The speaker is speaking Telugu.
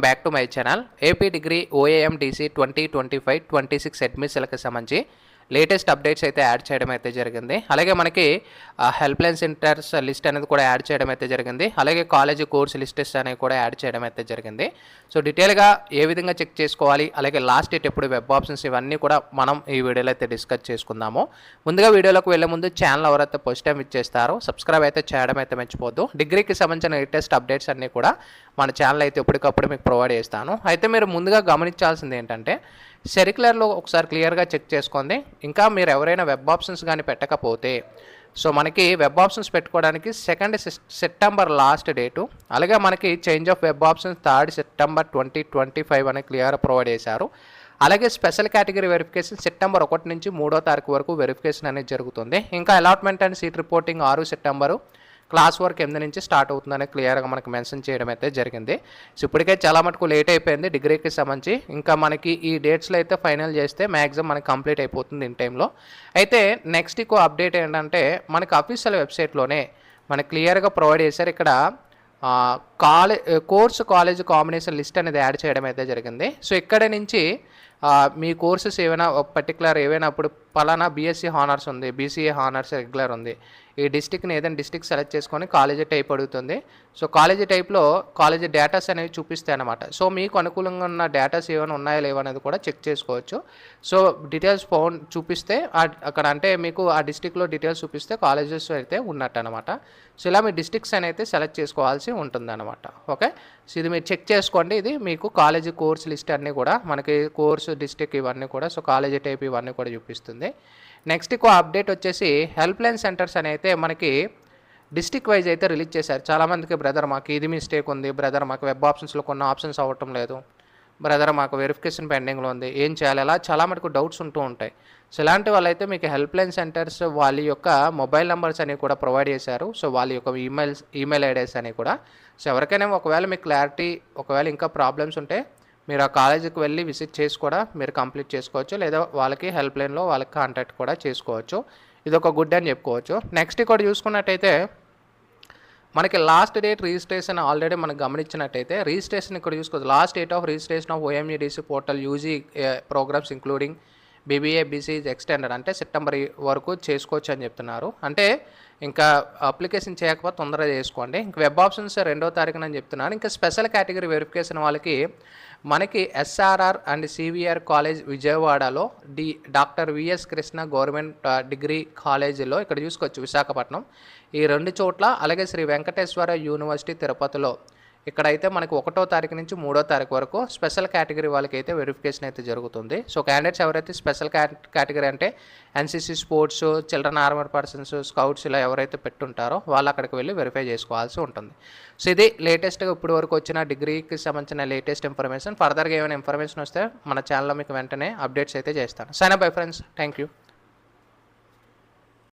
Back to my channel. AP degree OAMDC 2025-26 అడ్మిషన్లకు సంబంధించి లేటెస్ట్ అప్డేట్స్ అయితే యాడ్ చేయడం అయితే జరిగింది. అలాగే మనకి హెల్ప్ లైన్ సెంటర్స్ లిస్ట్ అనేది కూడా యాడ్ చేయడం అయితే జరిగింది. అలాగే కాలేజీ కోర్స్ లిస్టెస్ అనేవి కూడా యాడ్ చేయడం అయితే జరిగింది. సో డీటెయిల్గా ఏ విధంగా చెక్ చేసుకోవాలి, అలాగే లాస్ట్ డేట్ ఎప్పుడు, వెబ్ ఆప్షన్స్ ఇవన్నీ కూడా మనం ఈ వీడియోలో అయితే డిస్కస్ చేసుకుందాము. ముందుగా వీడియోలోకి వెళ్ళే ముందు ఛానల్ ఎవరైతే ఫస్ట్ టైం ఇచ్చేస్తారో సబ్స్క్రైబ్ అయితే చేయడం అయితే మర్చిపోద్దు. డిగ్రీకి సంబంధించిన లేటెస్ట్ అప్డేట్స్ అన్నీ కూడా మన ఛానల్ అయితే ఎప్పటికప్పుడు మీకు ప్రొవైడ్ చేస్తాను. అయితే మీరు ముందుగా గమనించాల్సింది ఏంటంటే సర్క్యులర్లో ఒకసారి క్లియర్గా చెక్ చేసుకోండి. ఇంకా మీరు ఎవరైనా వెబ్ ఆప్షన్స్ కానీ పెట్టకపోతే సో మనకి వెబ్ ఆప్షన్స్ పెట్టుకోవడానికి 2 సెప్టెంబర్ లాస్ట్ డేటు, అలాగే మనకి change of web options 3 September 2025 అని క్లియర్ ప్రొవైడ్ చేశారు. అలాగే స్పెషల్ కేటగిరీ వెరిఫికేషన్ సెప్టెంబర్ 1 నుంచి 3వ తారీఖు వరకు వెరిఫికేషన్ అనేది జరుగుతుంది. ఇంకా allotment and seat reporting 6 September, class work 8 నుంచి స్టార్ట్ అవుతుందని క్లియర్గా మనకు మెన్షన్ చేయడం అయితే జరిగింది. సో ఇప్పటికే చాలా మటుకు లేట్ అయిపోయింది డిగ్రీకి సంబంధించి. ఇంకా మనకి ఈ డేట్స్లో అయితే ఫైనల్ చేస్తే మ్యాక్సిమం మనకి కంప్లీట్ అయిపోతుంది ఇన్ టైంలో. అయితే నెక్స్ట్ ఇంకో అప్డేట్ ఏంటంటే మనకి అఫీషియల్ వెబ్సైట్లోనే మనకి క్లియర్గా ప్రొవైడ్ చేశారు. ఇక్కడ కాలేజ్ కాంబినేషన్ లిస్ట్ అనేది యాడ్ చేయడం అయితే జరిగింది. సో ఇక్కడ నుంచి మీ కోర్సెస్ ఏమైనా పర్టికులర్ ఏవైనా ఇప్పుడు పలానా BSc హానర్స్ ఉంది, BCA హానర్స్ రెగ్యులర్ ఉంది, ఈ డిస్టిక్ని ఏదైనా డిస్టిక్ సెలెక్ట్ చేసుకొని కాలేజీ టైప్ అడుగుతుంది. సో కాలేజీ టైప్లో కాలేజీ డేటాస్ అనేవి చూపిస్తాయి అన్నమాట. సో మీకు అనుకూలంగా ఉన్న డేటాస్ ఏమైనా ఉన్నాయా లేవా అనేది కూడా చెక్ చేసుకోవచ్చు. సో డీటెయిల్స్ చూపిస్తే అక్కడ అంటే మీకు ఆ డిస్టిక్లో డీటెయిల్స్ చూపిస్తే కాలేజెస్ అయితే ఉన్నట్టు అనమాట. సో ఇలా మీ డిస్టిక్స్ అయితే సెలెక్ట్ చేసుకోవాల్సి ఉంటుంది అనమాట. ఓకే, సో ఇది మీరు చెక్ చేసుకోండి. ఇది మీకు కాలేజీ కోర్స్ లిస్ట్ అన్నీ కూడా మనకి కోర్సు డిస్టిక్ ఇవన్నీ కూడా, సో కాలేజీ టైప్ ఇవన్నీ కూడా చూపిస్తుంది. నెక్స్ట్ ఇంకో అప్డేట్ వచ్చేసి హెల్ప్ లైన్ సెంటర్స్ అని అయితే మనకి డిస్టిక్ వైజ్ అయితే రిలీజ్ చేశారు. చాలామందికి బ్రదర్ మాకు ఇది మిస్టేక్ ఉంది, బ్రదర్ మాకు వెబ్ ఆప్షన్స్లో కొన్ని ఆప్షన్స్ అవ్వటం లేదు, బ్రదర్ మాకు వెరిఫికేషన్ పెండింగ్లో ఉంది, ఏం చేయాలి, అలా చాలా మటుకు డౌట్స్ ఉంటూ ఉంటాయి. సో ఇలాంటి వాళ్ళైతే మీకు హెల్ప్ లైన్ సెంటర్స్ వాళ్ళ యొక్క మొబైల్ నెంబర్స్ అనేవి కూడా ప్రొవైడ్ చేశారు. సో వాళ్ళ యొక్క ఈమెయిల్ ఐడీస్ అనేవి కూడా. సో ఎవరికైనా ఒకవేళ మీకు క్లారిటీ, ఒకవేళ ఇంకా ప్రాబ్లమ్స్ ఉంటే మీరు ఆ కాలేజీకి వెళ్ళి విజిట్ చేసి కూడా మీరు కంప్లీట్ చేసుకోవచ్చు, లేదా వాళ్ళకి హెల్ప్ లైన్లో వాళ్ళకి కాంటాక్ట్ కూడా చేసుకోవచ్చు. ఇది ఒక గుడ్ అని చెప్పుకోవచ్చు. నెక్స్ట్ ఇక్కడ చూసుకున్నట్టయితే మనకి లాస్ట్ డేట్ రిజిస్ట్రేషన్ ఆల్రెడీ మనకు గమనించినట్టయితే రిజిస్ట్రేషన్ ఇక్కడ చూసుకోవచ్చు. Last date of registration of OMEDC portal UG programmes including BBA BC extended అంటే సెప్టెంబర్ వరకు చేసుకోవచ్చు అని చెప్తున్నారు. అంటే ఇంకా అప్లికేషన్ చేయకపోతే తొందరగా చేసుకోండి. ఇంకా వెబ్ ఆప్షన్స్ 2వ తారీఖున అని చెప్తున్నారు. ఇంకా స్పెషల్ కేటగిరీ వెరిఫికేషన్ వాళ్ళకి మనకి SRR అండ్ CVR కాలేజ్ విజయవాడలో doctor VS Krishna government degree కాలేజీలో ఇక్కడ చూసుకోవచ్చు విశాఖపట్నం, ఈ 2 చోట్ల, అలాగే శ్రీ వెంకటేశ్వర యూనివర్సిటీ తిరుపతిలో ఇక్కడైతే మనకు 1వ తారీఖు నుంచి 3వ తారీఖు వరకు స్పెషల్ కేటగిరీ వాళ్ళకి అయితే వెరిఫికేషన్ అయితే జరుగుతుంది. సో క్యాండిడేట్స్ ఎవరైతే స్పెషల్ కేటగిరీ అంటే NCC sports, children armour persons, scouts ఇలా ఎవరైతే పెట్టుంటారో వాళ్ళు అక్కడికి వెళ్ళి వెరిఫై చేసుకోవాల్సి ఉంటుంది. సో ఇది లేటెస్ట్గా ఇప్పుడు వరకు వచ్చిన డిగ్రీకి సంబంధించిన లేటెస్ట్ ఇన్ఫర్మేషన్. ఫర్దర్గా ఏమైనా ఇన్ఫర్మేషన్ వస్తే మన ఛానల్లో మీకు వెంటనే అప్డేట్స్ అయితే చేస్తాను. Sign up bye friends, thank you.